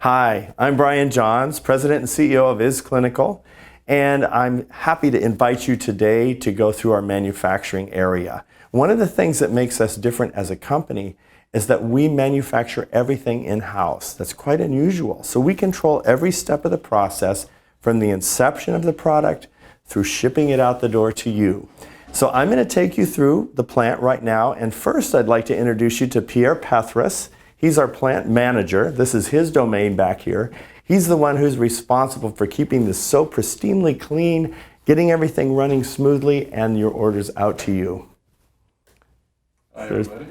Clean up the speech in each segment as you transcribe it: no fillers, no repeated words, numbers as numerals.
Hi, I'm Bryan Johns, President and CEO of Is Clinical, and I'm happy to invite you today to go through our manufacturing area. One of the things that makes us different as a company is that we manufacture everything in-house. That's quite unusual. So we control every step of the process from the inception of the product through shipping it out the door to you. So I'm going to take you through the plant right now, and first I'd like to introduce you to Pierre Pethras. He's our plant manager. This is his domain back here. He's the one who's responsible for keeping this so pristinely clean, getting everything running smoothly, and your orders out to you. Hi, everybody.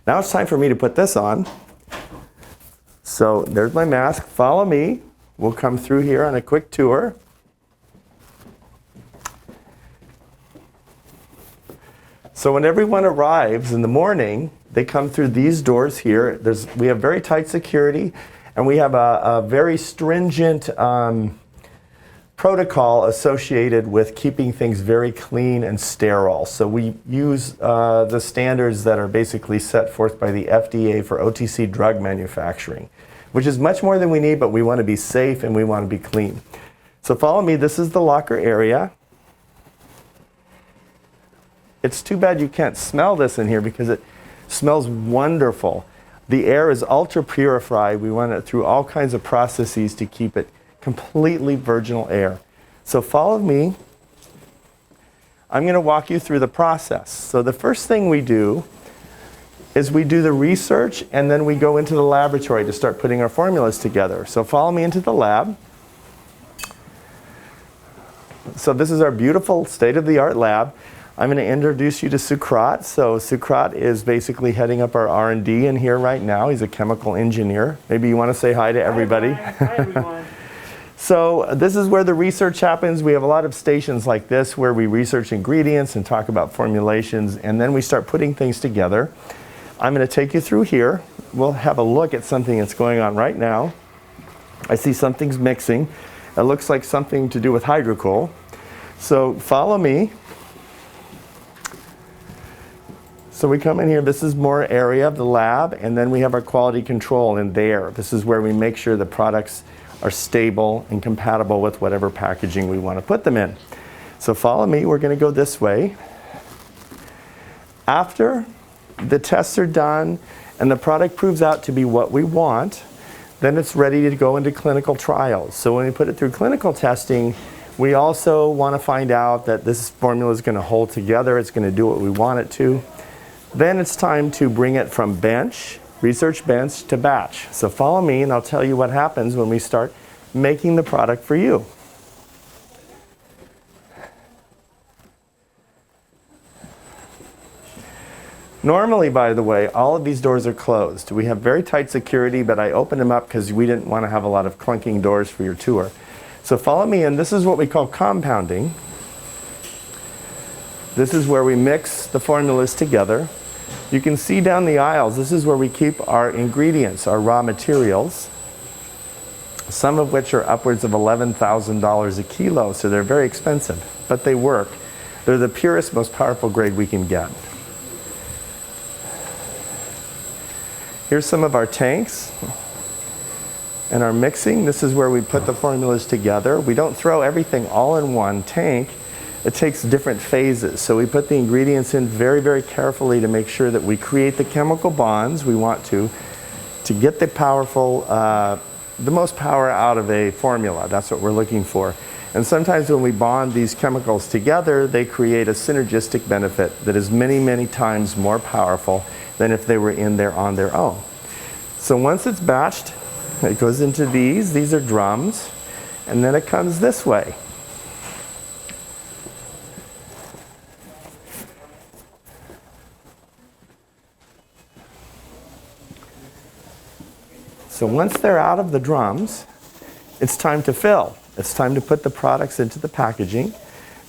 Now it's time for me to put this on. So there's my mask. Follow me. We'll come through here on a quick tour. So when everyone arrives in the morning, they come through these doors here. We have very tight security, and we have a very stringent protocol associated with keeping things very clean and sterile. So we use the standards that are basically set forth by the FDA for OTC drug manufacturing, which is much more than we need, but we want to be safe and we want to be clean. So follow me. This is the locker area. It's too bad you can't smell this in here because it smells wonderful. The air is ultra purified. We run it through all kinds of processes to keep it completely virginal air. So follow me. I'm going to walk you through the process. So the first thing we do is we do the research, and then we go into the laboratory to start putting our formulas together. So follow me into the lab. So this is our beautiful state-of-the-art lab. I'm going to introduce you to Sukrat. So Sukrat is basically heading up our R&D in here right now. He's a chemical engineer. Maybe you want to say hi to everybody. Hi, everyone. So this is where the research happens. We have a lot of stations like this where we research ingredients and talk about formulations, and then we start putting things together. I'm going to take you through here. We'll have a look at something that's going on right now. I see something's mixing. It looks like something to do with hydrocoal. So follow me. So we come in here, this is more area of the lab, and then we have our quality control in there. This is where we make sure the products are stable and compatible with whatever packaging we want to put them in. So follow me, we're going to go this way. After the tests are done and the product proves out to be what we want, then it's ready to go into clinical trials. So when we put it through clinical testing, we also want to find out that this formula is going to hold together, it's going to do what we want it to. Then it's time to bring it from bench, research bench, to batch. So follow me and I'll tell you what happens when we start making the product for you. Normally, by the way, all of these doors are closed. We have very tight security, but I opened them up because we didn't want to have a lot of clunking doors for your tour. So follow me in. This is what we call compounding. This is where we mix the formulas together. You can see down the aisles, this is where we keep our ingredients, our raw materials, some of which are upwards of $11,000 a kilo, so they're very expensive, but they work. They're the purest, most powerful grade we can get. Here's some of our tanks and our mixing. This is where we put the formulas together. We don't throw everything all in one tank. It takes different phases. So we put the ingredients in very, very carefully to make sure that we create the chemical bonds we want to get the powerful, the most power out of a formula. That's what we're looking for. And sometimes when we bond these chemicals together, they create a synergistic benefit that is many, many times more powerful than if they were in there on their own. So once it's batched, it goes into these are drums, and then it comes this way. So once they're out of the drums, it's time to fill. It's time to put the products into the packaging.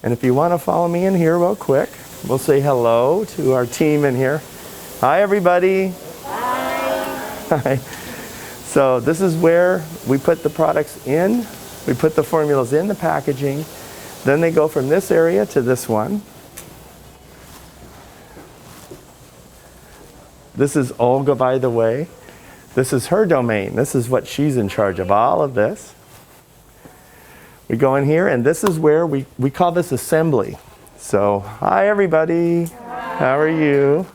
And if you want to follow me in here real quick, we'll say hello to our team in here. Hi, everybody. Hi. Hi. So this is where we put the products in. We put the formulas in the packaging. Then they go from this area to this one. This is Olga, by the way. This is her domain. This is what she's in charge of, all of this. We go in here, and this is where we call this assembly. So, hi everybody. Hi. How are you?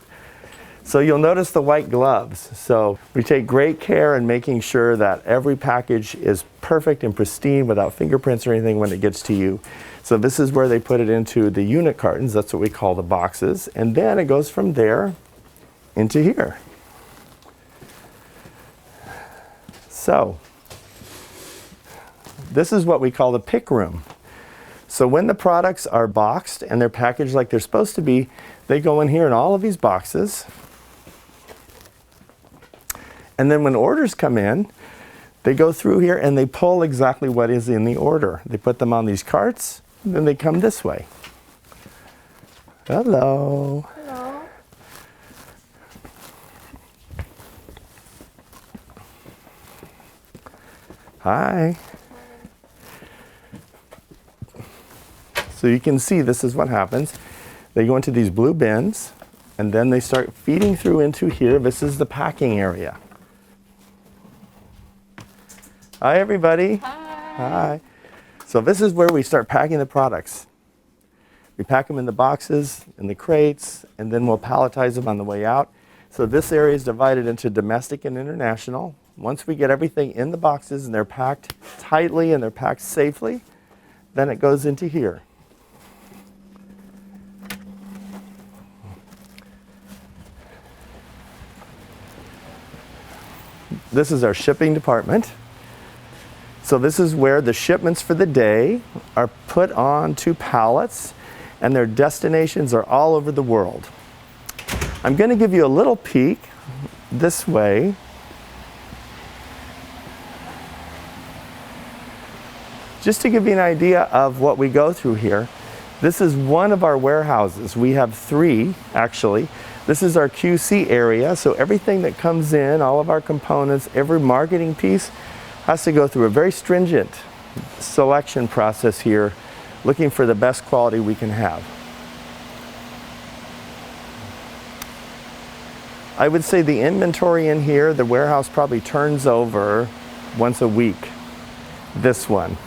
So you'll notice the white gloves. So we take great care in making sure that every package is perfect and pristine without fingerprints or anything when it gets to you. So this is where they put it into the unit cartons. That's what we call the boxes. And then it goes from there into here. So this is what we call the pick room. So when the products are boxed and they're packaged like they're supposed to be, they go in here in all of these boxes. And then when orders come in, they go through here and they pull exactly what is in the order. They put them on these carts, and then they come this way. Hello. Hello. Hi. So you can see this is what happens. They go into these blue bins, and then they start feeding through into here. This is the packing area. Hi, everybody. Hi. Hi. So this is where we start packing the products. We pack them in the boxes, in the crates, and then we'll palletize them on the way out. So this area is divided into domestic and international. Once we get everything in the boxes and they're packed tightly and they're packed safely, then it goes into here. This is our shipping department. So this is where the shipments for the day are put onto pallets, and their destinations are all over the world. I'm going to give you a little peek this way. Just to give you an idea of what we go through here. This is one of our warehouses. We have 3, actually. This is our QC area, so everything that comes in, all of our components, every marketing piece has to go through a very stringent selection process here, looking for the best quality we can have. I would say the inventory in here, the warehouse probably turns over once a week. This one.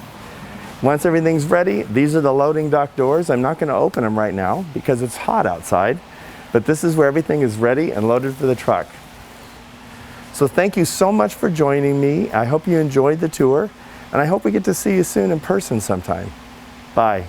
Once everything's ready, these are the loading dock doors. I'm not going to open them right now because it's hot outside, but this is where everything is ready and loaded for the truck. So thank you so much for joining me. I hope you enjoyed the tour, and I hope we get to see you soon in person sometime. Bye.